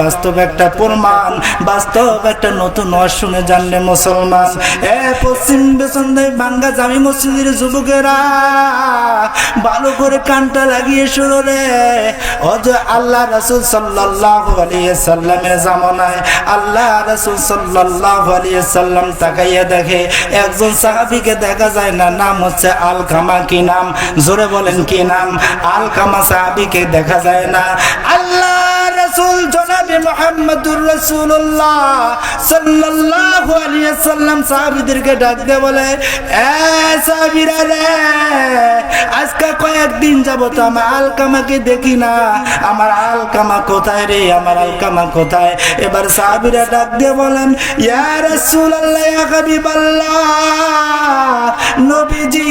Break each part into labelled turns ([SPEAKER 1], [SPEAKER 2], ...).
[SPEAKER 1] বাস্তব একটা প্রমাণ, বাস্তব একটা নতুন ওয়াজ শুনে জানলে মুসলমান। পশ্চিম বেসন্দায় বাঙ্গা জামি মসজিদের যুবকেরা ভালো করে কানটা লাগিয়ে শুনো রে। আল্লাহ রাসূল সাল্লাল্লাহু আলাইহি সাল্লামের জামানায় আল্লাহ রাসূল সাল্লাল্লাহু আলাইহি সাল্লাম তাকাইয়া দেখে একজন সাহাবীকে দেখা যায় না, নাম হচ্ছে আলকামা। কি নাম? জোরে বলেন কি নাম? আলকামা সাহাবীকে দেখা যায় না। আল্লাহ রাসূল জনাবে মুহাম্মদুর রাসূলুল্লাহ সাল্লাল্লাহু আলাইহি সাল্লাম সাহাবীদেরকে ডাক দিয়ে বলে, এ সাহাবীরা রে, আজকে কয়েকদিন যাবত আমার আলকামাকে দেখি না। আমার আলকামা কোথায় রে? আমার আলকামা কোথায়? এবার সাহাবীরা ডাক দিয়ে বলেন, ইয়া রাসূলুল্লাহ, ইয়া হাবিবাল্লাহ, নবীজি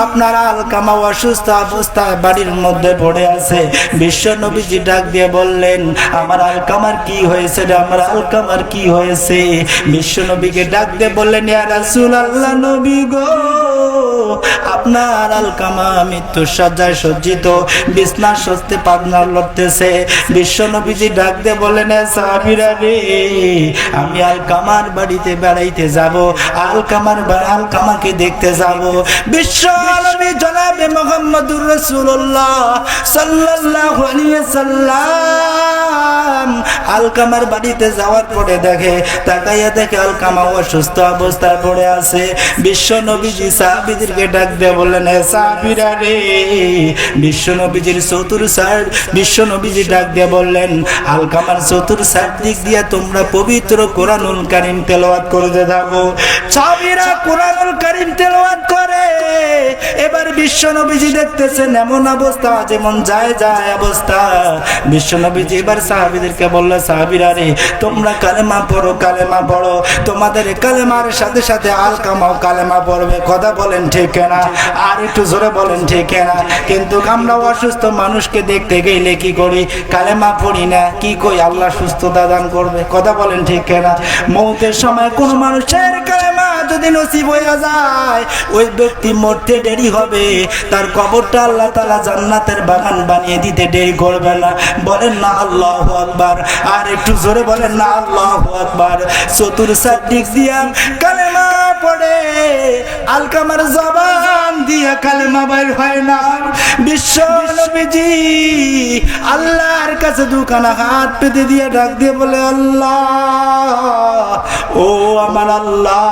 [SPEAKER 1] আপনার আলকামা অসুস্থ অবস্থায় বাড়ির মধ্যে পড়ে আছে। বিশ্ব নবীজি ডাক দিয়ে বললেন, আমার আলকামার কি হয়েছে রে? আমার আলকামার কি হয়েছে? বিশ্ব নবীকে ডাক দিয়ে বললেন, ইয়া রাসূলুল্লাহ, নবী গো, আপনার আলকামা মৃত্যুর শয্যায় সজ্জিত, বিছনা সস্তে পাবনা লড়তেছে। বিশ্ব নবীজি ডাক দিয়ে বললেন, সাহাবীরা রে, আমি আলকামার বাড়িতে বেড়াইতে যাব, আলকামাকে দেখতে যাব। বিশ্ব নবী জনাবে মুহাম্মদুর রাসূলুল্লাহ সাল্লাল্লাহু আলাইহি সাল্লাম আলকামার বাড়িতে যাওয়ার পরে দেখে, তাকাইয়া দেখে আলকামা অসুস্থ অবস্থায় পড়ে আছে। বিশ্ব নবীজি সাহাবীদেরকে ডাক দিয়ে বললেন, হে সাহাবীরা রে, বিশ্ব নবীজির চতুর সাইড, বিশ্ব নবীজি ডাক দিয়ে বললেন, আলকামার চতুর সাইড দিক দিয়ে তোমরা পবিত্র কোরআনুল কারীম তেলাওয়াত করতে থাকো। সাহাবীরা কোরআনুল কারীম তেলাওয়াত করে। এবার বিশ্ব নবীজি দেখতেছেন এমন অবস্থা, যেমন যায় অবস্থা। বিশ্ব নবীজি এবার সাহাবীদেরকে বলল, সাহাবীরা রে, তোমরা কালেমা পড়ো, কালেমা পড়ো। তোমাদের কালেমার সাথে সাথে আলকামাও কালেমা পড়বে। কথা বলেন ঠিক না? আর একটু জোরে বলেন ঠিক না? কিন্তু আমরা অসুস্থ মানুষকে দেখতে গেলে কি করি? কালেমা পড়ি না। কি কই? আল্লাহ সুস্থতা দান করবে। কথা বলেন ঠিক না? মৌতের সময় কোন মানুষের কালেমা যদি নসিব হয়ে যায়, ওই ব্যক্তি মরতে দেরি হবে, তার কবরটা আল্লাহ তাআলা জান্নাতের বাগান বানিয়ে দিতে দেরি করবে না। বলেন না আল্লাহু আকবার? আর একটু জোরে বলেন না আল্লাহু আকবার? চতুর দিক দিয়া কালেমা পড়ে, আলকামার জবান দিয়া কালেমা বাইর হয় না। বিশ্ব নবীজি আল্লাহর কাছে দুখানা হাত পেতে দিয়ে ডাক দিয়ে বলে, আল্লাহ, ও আমার আল্লাহ,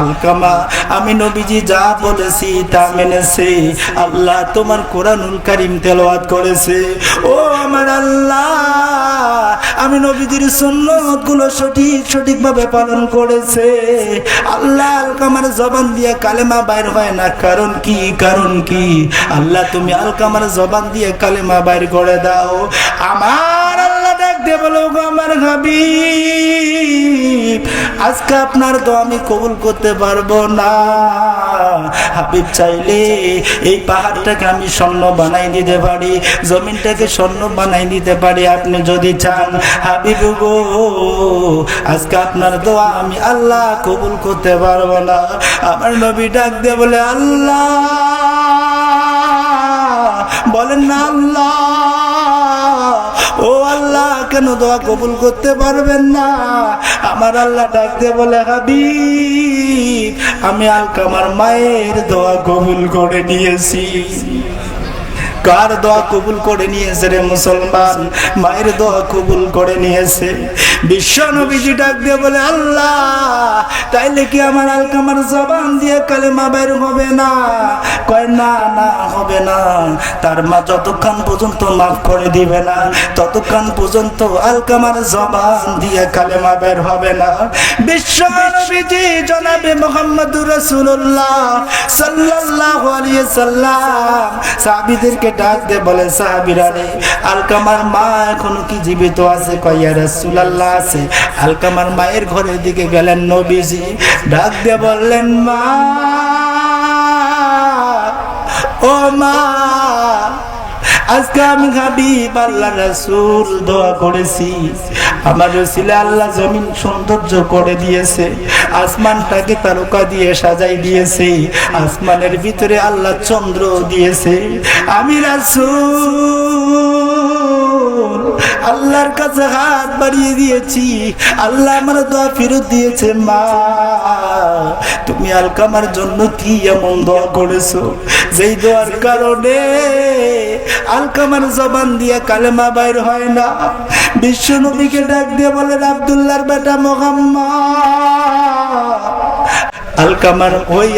[SPEAKER 1] আলকামা আমি নবীজি যা বলেছি তা মেনেছে। আল্লাহ তোমার কোরআনুল কারীম তেলাওয়াত করেছে। ও আমার আল্লাহ, আমি নবীজির সুন্নতগুলো সঠিকভাবে পালন করেছে। আল্লাহ, আলকামার জবান দিয়ে কালেমা বাইর হয় না। কারণ কি? কারণ কি? আল্লাহ তুমি আলকামার জবান দিয়ে কালেমা বাইর করে দাও। আমার আল্লাহ ডাক দিয়ে বলো, আমার হাবিব, আজকে আপনার দোয়া আমি কবুল করতে পারবো না। হাবিব চাইলে এই পাহাড়টাকে আমি স্বর্ণ বানাই দিতে পারি, জমিনটাকে স্বর্ণ বানাই দিতে পারি। আপনি যদি চান হাবিব গো, আজকে আপনার দোয়া আমি আল্লাহ কবুল করতে পারবো না। আমার নবী ডাক দিয়ে বলে, আল্লাহ, বলেন না আল্লাহ, ও আল্লাহ, কেন দোয়া কবুল করতে পারবেন না? আমার আল্লাহ ডাক দিয়ে বলে, হাবিব, আমি আলকামার মায়ের দোয়া কবুল করে নিয়েছি। কার দোয়া কবুল করে নিয়েছে রে মুসলমান? মায়ের দোয়া কবুল করে নিয়েছে। বিশ্ব নবীজি ডাক দিয়ে বলে, আল্লাহ, তাইলে কি আমার আলকামার জবান দিয়ে কালেমা বের হবে না? কয় না, না হবে না। তার মা যতক্ষণ পর্যন্ত মাফ করে দিবে না, ততক্ষণ পর্যন্ত আলকামার জবান দিয়ে কালেমা বের হবে না। বিশ্ব নবীজি জনাবে মুহাম্মদুর রাসূলুল্লাহ সাল্লাল্লাহু আলাইহি সাল্লাম সাহাবীদেরকে ডাক দিয়ে বলে, সাহাবীরা রে, আলকামার মা এখনো কি জীবিত আছে? কয়, ইয়া রাসূলুল্লাহ, আছে। আলকামার মায়ের ঘরের দিকে গেলেন নবীজি, ডাক দিয়ে বললেন, মা, ও মা, আজকে আমি হাবিব আল্লাহ রাসূল দোয়া করেছি, আমার ওসিলা আল্লাহ জমিন সৌন্দর্য করে দিয়েছে, আসমানটাকে তারকা দিয়ে সাজাই দিয়েছে, আসমানের ভিতরে আল্লাহ চন্দ্র দিয়েছে। আমি রাসূল আল্লাহর কাছে হাত বাড়িয়ে দিয়েছি, আল্লাহ আমার দোয়া ফেরত দিয়েছে। মা তুমি আলকামার জন্য কি এমন দোয়া করেছো যেই দোয়ার কারণে আলকামার জবান দিয়ে কালেমা বাইর হয় না। বিশ্ব নবীকে ডাক দিয়ে বলেন, আব্দুল্লাহর বেটা মুহাম্মদ, আলকামার ওই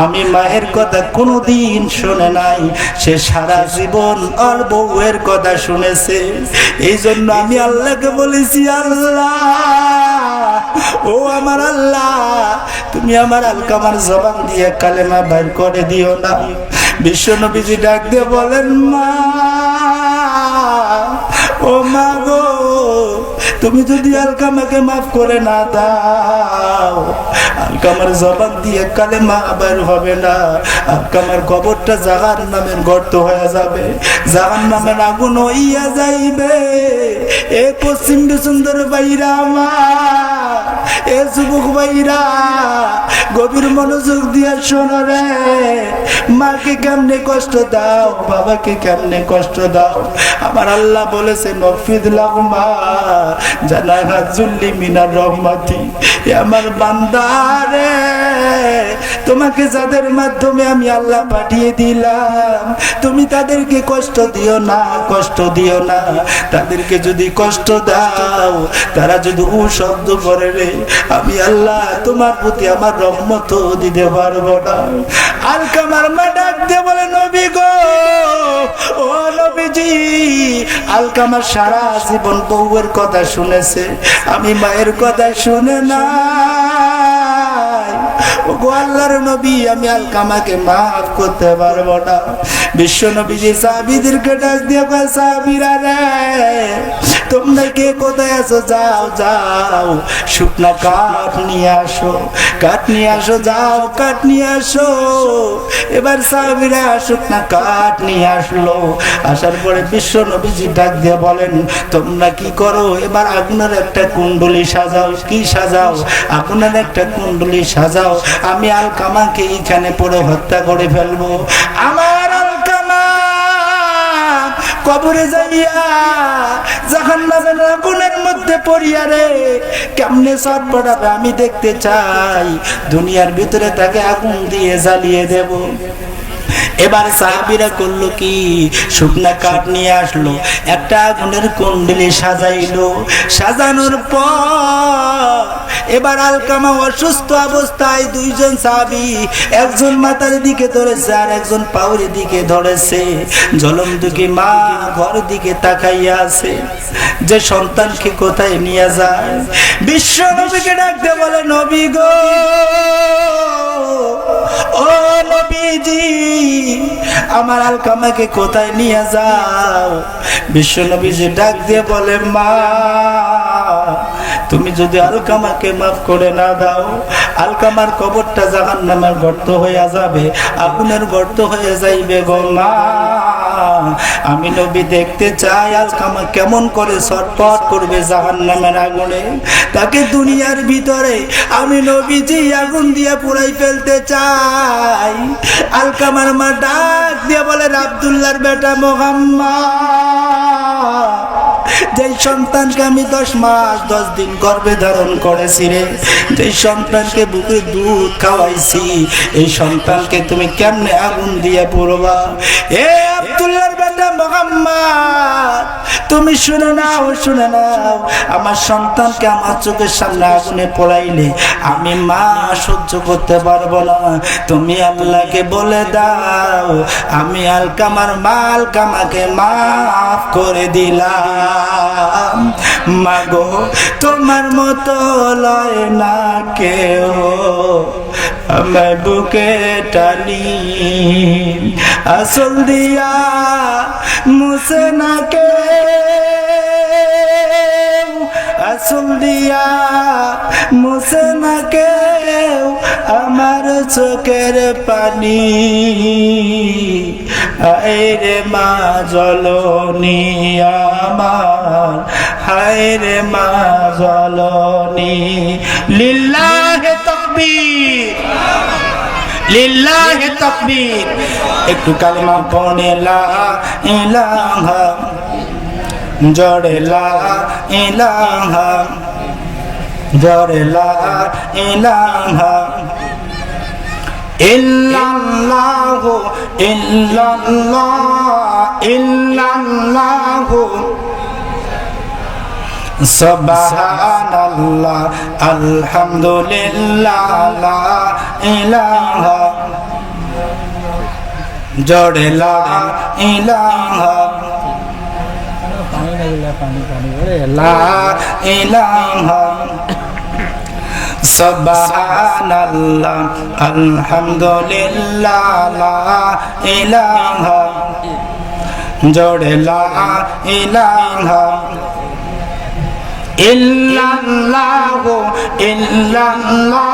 [SPEAKER 1] আমি মায়ের কথা কোনোদিন শোনে নাই, সে সারা জীবন আর বউয়ের কথা শুনেছে। এই জন্য আমি আল্লাহকে বলেছি, আল্লাহ ও আমার আল্লাহ, তুমি আমার আলকামার জবান দিয়ে কালেমা বাইর করে দিও না। বিশ্ব নবীজি ডাক দিয়ে বলেন, মা ও মা গো, তুমি যদি আলকামাকে মাফ করে না দাও, আলকামার জবান দিয়ে কালেমা বের হবে না। আলকামার কবরটা জাহান্নামের গর্ত হয়ে যাবে, জাহান্নামের আগুন হইয়া যাইবে। এ পশ্চিম সুন্দর বাইরা আমার, এ যুবক বাইরা, গভীর মনোযোগ দিয়ে শোনো রে। মাকে কেমনে কষ্ট দাও, বাবাকে কেমনে কষ্ট দাও। আমার আল্লাহ বলেছে, নফিদ লাহুমা জানাহাজুল্লি মিনার রহমাতি। আমার বান্দারে, তোমাকে যাদের মাধ্যমে আমি আল্লাহ পাঠিয়ে দিলাম, তুমি তাদেরকে কষ্ট দিও না, কষ্ট দিও না। তাদেরকে যদি কষ্ট দাও, তারা যদি শব্দ করে রে, আমি আল্লাহ তোমার প্রতি আমার রহমত দিতে পারবো না। আলকামার মা ডাক দিয়ে বলে, নবী গো, ও নবীজি, আলকামার সারা জীবন বউয়ের কথা শুনেছে, আমি মায়ের কথা শুনে না। ওগো আল্লাহর নবী, আমি আলকামাকে মাফ করতে পারবো না। বিশ্ব নবীজি সাহাবীদেরকে ডাক দিয়ে কয়, সাহাবীরা রে, তোমরা কে কোথায় আছো? যাও যাও, শুকনা কাঠ নিয়ে আসো, কাঠ নিয়ে আসো, যাও কাঠ নিয়ে আসো। এবার সাহাবীরা শুকনা কাঠ নিয়ে আসলো। আসার পরে বিশ্ব নবীজি ডাক দিয়ে বলেন, তোমরা কি করো? এবার আগুনের একটা কুণ্ডলি সাজাও। কি সাজাও? আগুনের একটা কুণ্ডলি সাজাও। আমি আলকামাকে এখানে পড়ে হত্যা করে ফেলবো। আমার আলকামা কবরে যাইয়া জাহান্নামের আগুনের মধ্যে পড়িয়া রে কেমনে ছটফটাবে আমি দেখতে চাই। দুনিয়ার ভিতরে তাকে আগুন দিয়ে জ্বালিয়ে দেব। এবার সাহাবীরা করলো কি, শুকনা কাঠ নিয়ে আসলো, একটা আগুনের কুণ্ডলি সাজাইলো। সাজানোর পর এবার আলকামা অসুস্থ অবস্থায়, দুইজন সাহাবী, একজন মাথার দিকে ধরেছে আর একজন পাউর দিকে ধরেছে। জলমদুখী মা ঘর দিকে তাকাইয়া আছে যে সন্তানকে কোথায় নিয়ে যায়। বিশ্ব নবীকে ডাকতে বলে, নবী গো, ও নবীজি, আমার আলকামাকে কোথায় নিয়ে যাও? বিশ্ব নবীজি ডাক দিয়ে বলে, মা তুমি যদি আলকামাকে মাফ করে না দাও, আলকামার কবরটা জাহান্নামের গর্ত হয়ে যাবে, আগুনের গর্ত হয়ে যাইবে গো মা। আমি নবী দেখতে চাই আলকামা কেমন করে ছটফট করবে জাহান্নামের আগুনে। তাকে দুনিয়ার ভিতরে আমি নবীজি আগুন দিয়ে পুরাই ফেলতে চাই। আলকামার মা ডাক দিয়ে বলেন, আব্দুল্লাহর বেটা মুহাম্মদ, যে সন্তানকে আমি 10 মাস 10 দিন গর্ভে ধারণ করেছি রে, যে সন্তানকে বুকে দুধ খাওয়াইছি, এই সন্তানকে তুমি কেমনে আগুন দিয়ে পুরবা? এ আব্দুল্লাহর বেটা মুহাম্মদ, তুমি শুনে নাও, শুনে নাও, আমার সন্তানকে আমার চোখের সামনে আগুনে পোড়াইলে আমি মা সহ্য করতে পারবো না। তুমি আল্লাহকে বলে দাও, আমি আলকামার মা আলকামাকে মাফ করে দিলাম। মাগো তোমার মতো লয় না কেউ, আমার বুকে টানি আসল দিয়া মুছে না কে, আসল দিয়া মুছে না কেউ আমার চোখের পানি। হায় রে মা জলনী আমার, হায় রে মা জলনী। লিল্লাহে তাকবীর, লিল্লাহে তাকবীর। একটু কালিমা পড়ে লা ইলাহা জোরে লা ইলাহা, জোরে লা ইলাহা ইল্লাল্লাহু ইল্লাল্লাহ ইল্লাল্লাহু সুবহানাল্লাহ আলহামদুলিল্লাহ লা ইলাহা, জোরে লা ইলাহা লা ইলাহা সুবহানাল্লাহ আলহামদুলিল্লাহ লা ইলাহা, জোরে লা ইলাহা ইল্লাল্লাহু ইল্লাল্লাহ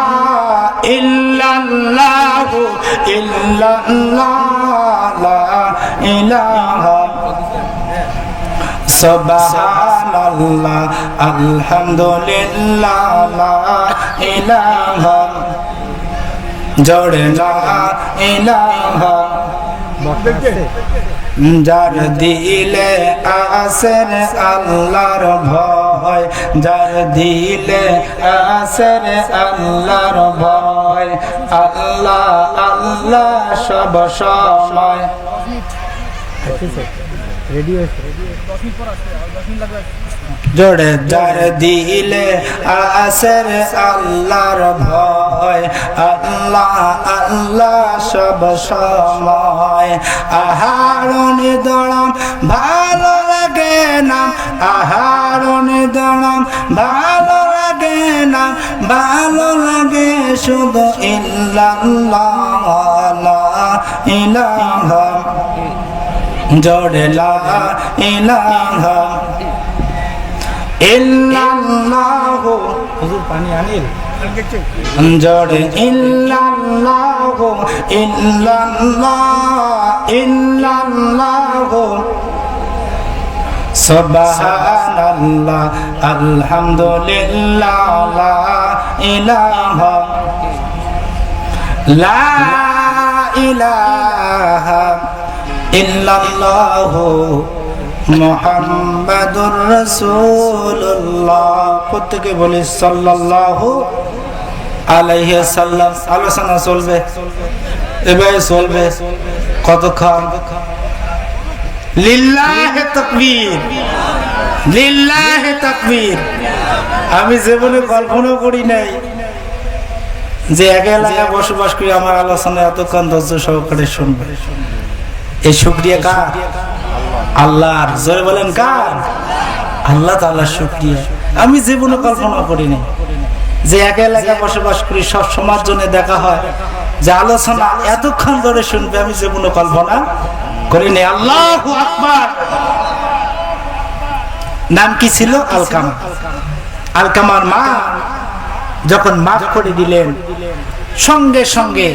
[SPEAKER 1] ইল্লাল্লাহু ইল্লাল্লাহ লা ইলাহা সুবহানাল্লাহ আলহামদুলিল্লাহ লা ইলাহা, জোরে লা ইলাহা যার দিলে আসের আল্লাহর ভয়, যার দিলে আসের আল্লাহর ভয়, আল্লাহ আল্লাহ সব সময়। জোরে যার দিলে আসের আল্লাহর ভয়, আল্লাহ আল্লাহ সব সময়। আহারণে দড়াম ভালো লাগে না, আহারণে দড়াম ভালো লাগে না, ভালো লাগে শুধু ইল্লাল্লাহ লা ইলাহা, জোরে লা ইলাহা ইল্লাল্লাহু, হুজুর পানি আনিল, জোরে ইল্লাল্লাহু ইল্লাল্লাহ ইল্লাল্লাহু সুবহানাল্লাহ আলহামদুলিল্লাহ লা ইলাহা, লা ইলাহা ইল্লাল্লাহু মুহাম্মাদুর রাসূলুল্লাহ। প্রত্যেকে বলি সাল্লাল্লাহু আলাইহি সাল্লাম। আলোচনা চলবে, এভাবে চলবে কতক্ষণ? লিল্লাহি তাকবীর, লিল্লাহি তাকবীর। আমি জীবনে কল্পনা করি নাই যে এক এলাকায় বসবাস করে আমার আলোচনা এতক্ষণ ধৈর্য সহকারে শুনবে। এই শুকরিয়া কার? আল্লাহর। জোরে বলেন কার? আল্লাহ তাআলার শুকরিয়া। আমি জীবনে কল্পনা করি নাই যে এক এলাকায় বসবাস করি, সব সময়ের জন্য দেখা হয় যে আলোচনা এতক্ষণ ধরে শুনবে। আমি জীবনে কল্পনা করি নাই। আল্লাহু আকবার। নাম কি ছিল? আলকামা। আলকামার মা যখন মাফ করে দিলেন, সঙ্গে সঙ্গে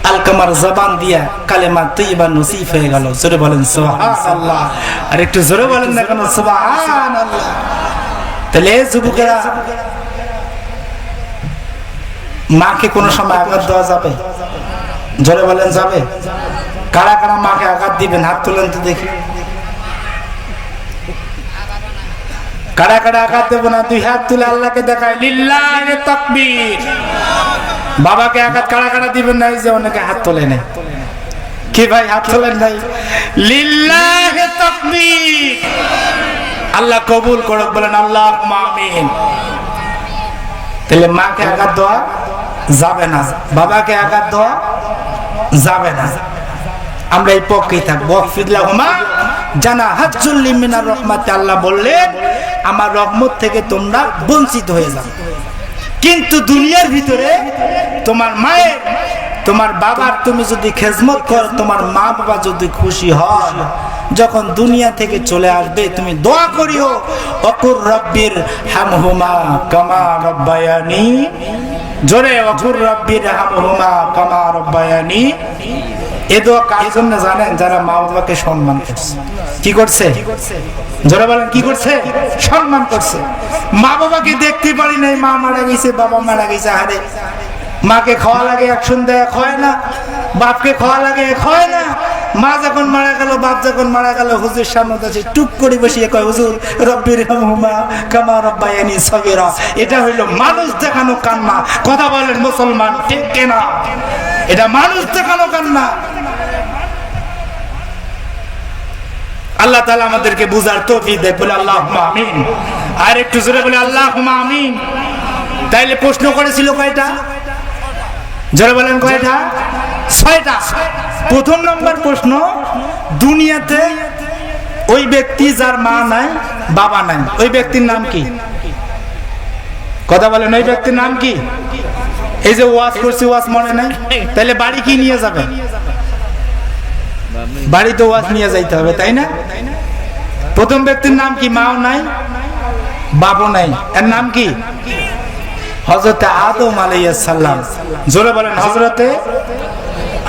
[SPEAKER 1] আলকামার জবান দিয়া কালেমা তৈয়বা নসিব হয়ে গেল। জোরে বলেন সুবহানাল্লাহ। আর একটু জোরে বলেন না কেন সুবহানাল্লাহ? তাহলে যুবকেরা, মাকে কোনো সময় আঘাত দেওয়া যাবে? জোরে বলেন যাবে? কারা কারা মাকে আঘাত দিবেন? হাত তুলেন তো দেখি। কারা কারা আঘাত দেব না? দুই হাত তুলে আল্লাহকে দেখায় লিল্লাহি তাকবীর। বাবাকে আঘাত কারা কারা দিবেন না? এই যে অনেকে হাত তোলে নাই। কি ভাই হাত তোলেন নাই? লিল্লাহি তাকবীর। আল্লাহ কবুল করুক, বলেন আল্লাহুম্মা আমিন। তাহলে মাকে আঘাত দেওয়া যাবে না, বাবাকে আঘাত দেওয়া যাবে না। আমরা এই পক্ষেই থাকবো। ওয়াফিদলাহুমা জানাহাতুল মিনার রাহমাতি। আল্লাহ বললেন আমার রহমত থেকে তোমরা বঞ্চিত হয়ে যাবে। কিন্তু দুনিয়ার ভিতরে তোমার মায়ের, তোমার বাবার তুমি যদি খেজমত করো, তোমার মা বাবা যদি খুশি হয়, যখন দুনিয়া থেকে চলে আসবে তুমি দোয়া করিও অকুর রব্বির হামহুমা কামা রব্বায়ানি। জোরে অকুর রব্বির হামহুমা কামা রব্বায়ানি। এ দোয়া কার জন্য জানেন? যারা মা বাবাকে সম্মান করছে। কি করছে? জোরে বলেন কি করছে? সম্মান করছে। মা বাবাকে দেখতে পারি নাই, মা মারা গেছে, বাবা মারা গেছে। আরে মাকে খাওয়া লাগে এক সন্ধ্যা, এক হয় না। বাপকে খাওয়া লাগে, এক হয় না। মা যখন মারা গেল, বাপ যখন মারা গেল, হুজুর সামনে আছে, টুক করে বসিয়ে কয়, হুজুর রব্বির হামহুমা কামা রাব্বায়ানি সগীরা। এটা হইল মানুষ দেখানো কান্না। কথা বলেন মুসলমান, ঠিক কিনা? এটা মানুষ দেখানো কান্না। আল্লাহ তাআলা আমাদেরকে বুঝার তৌফিক দেয়, বলে আল্লাহুম্মা আমিন। আর একটু জোরে বলে আল্লাহুম্মা আমিন। তাইলে প্রশ্ন করেছিল কয়টা? জোরে বলেন কয়টা? 6টা। প্রথম নম্বর প্রশ্ন, দুনিয়াতে ওই ব্যক্তি যার মা নাই, বাবা নাই, ওই ব্যক্তির নাম কি? কথা বলেন, ওই ব্যক্তির নাম কি? এই যে ওয়াজ করছি, ওয়াজ মনে নাই, তাহলে বাড়ি কি নিয়ে যাবে? বাড়ি তো ওয়াজ নিয়ে যাইতে হবে, তাই না? প্রথম ব্যক্তির নাম কি? মাও নাই, বাবও নাই, এর নাম কি? হযরতে আদম আলাইহিস সালাম। জোরে বলেন হযরতে,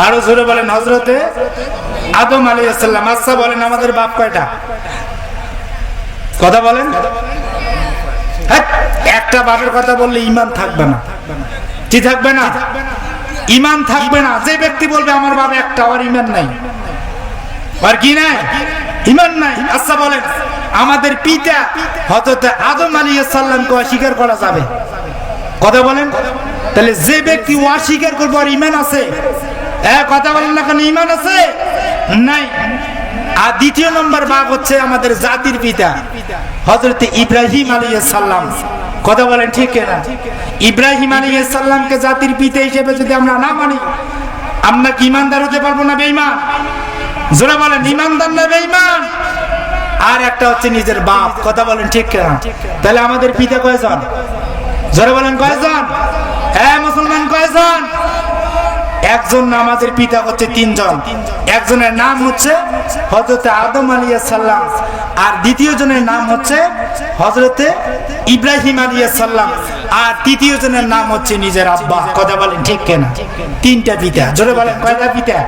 [SPEAKER 1] আরো জোরে বলেন হযরতে আদম আলাইহিস সালাম। আচ্ছা বলেন, আমাদের বাপ কয়টা? কথা বলেন। হ্যাঁ, একটা বাপের কথা বললে ঈমান থাকবে না। কি থাকবে না? ঈমান থাকবে না। যে ব্যক্তি বলবে আমার বাপ একটা, আর ঈমান নাই, আর কি নাই? ঈমান নাই। আচ্ছা বলেন, আমাদের পিতা হযরতে আদম আলাইহিস সালামকে অস্বীকার করা যাবে? কথা বলেন। তাহলে যে ব্যক্তি অস্বীকার করবে, আর ঈমান আছে? কথা বলেন না কেন? ঈমান আছে? নাই। আর দ্বিতীয় নম্বর বাপ হচ্ছে আমাদের জাতির পিতা হযরতে ইব্রাহিম আলাইহিস সালাম। কথা বলেন ঠিক কিনা? ইব্রাহিম আলাইহিস সালামকে জাতির পিতা হিসেবে যদি আমরা না মানি, আমরা কি ঈমানদার হতে পারবো না বেঈমান? জোরে বলেন, ঈমানদার না বেঈমান? আর একটা হচ্ছে নিজের বাপ। কথা বলেন ঠিক কিনা? তাহলে আমাদের পিতা কয়জন? জোরে বলেন কয়জন? হ্যাঁ মুসলমান, কয়জন? একজন না, আমাদের পিতা হচ্ছে 3 জন। একজনের নাম হচ্ছে হযরতে আদম আলাইহিস সালাম, আর দ্বিতীয় জনের নাম হচ্ছে হযরতে ইব্রাহিম আলাইহিস সালাম, আর তৃতীয় জনের নাম হচ্ছে নিজের আব্বা। কথা বলেন ঠিক কিনা? 3টা পিতা। জোরে বলেন কয়টা পিতা?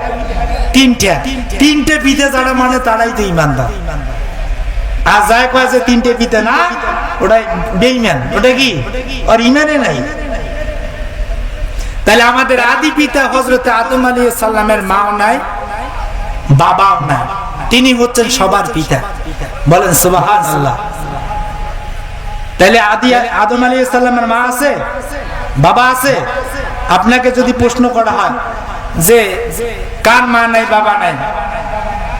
[SPEAKER 1] 3টা। 3টে পিতা যারা মানে তারাই তো ঈমানদার। আর যায় কয় যে 3টে পিতা না, ওটাই বেঈমান। ওটা কি? আর ঈমানে নাই। তাহলে আমাদের আদি পিতা হযরতে আদম আলাইহিস সালামের মাও নাই, বাবাও নাই, তিনি হচ্ছেন সবার পিতা। বলেন সুবহানাল্লাহ। তাহলে আদি আদম আলাইহিস সালামের মা আছে, বাবা আছে? আপনাকে যদি প্রশ্ন করা হয় যে কার মা নাই, বাবা নাই,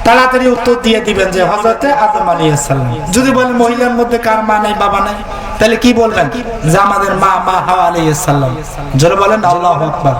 [SPEAKER 1] তাড়াতাড়ি উত্তর দিয়ে দিবেন যে হযরতে আদম আলাইহিস সালাম। যদি বলেন মহিলার মধ্যে কার মা নাই, বাবা নাই, তাহলে কি বলবেন? যে আমাদের মা হাওয়া আলাইহিস সালাম। জোরে বলেন আল্লাহু আকবার।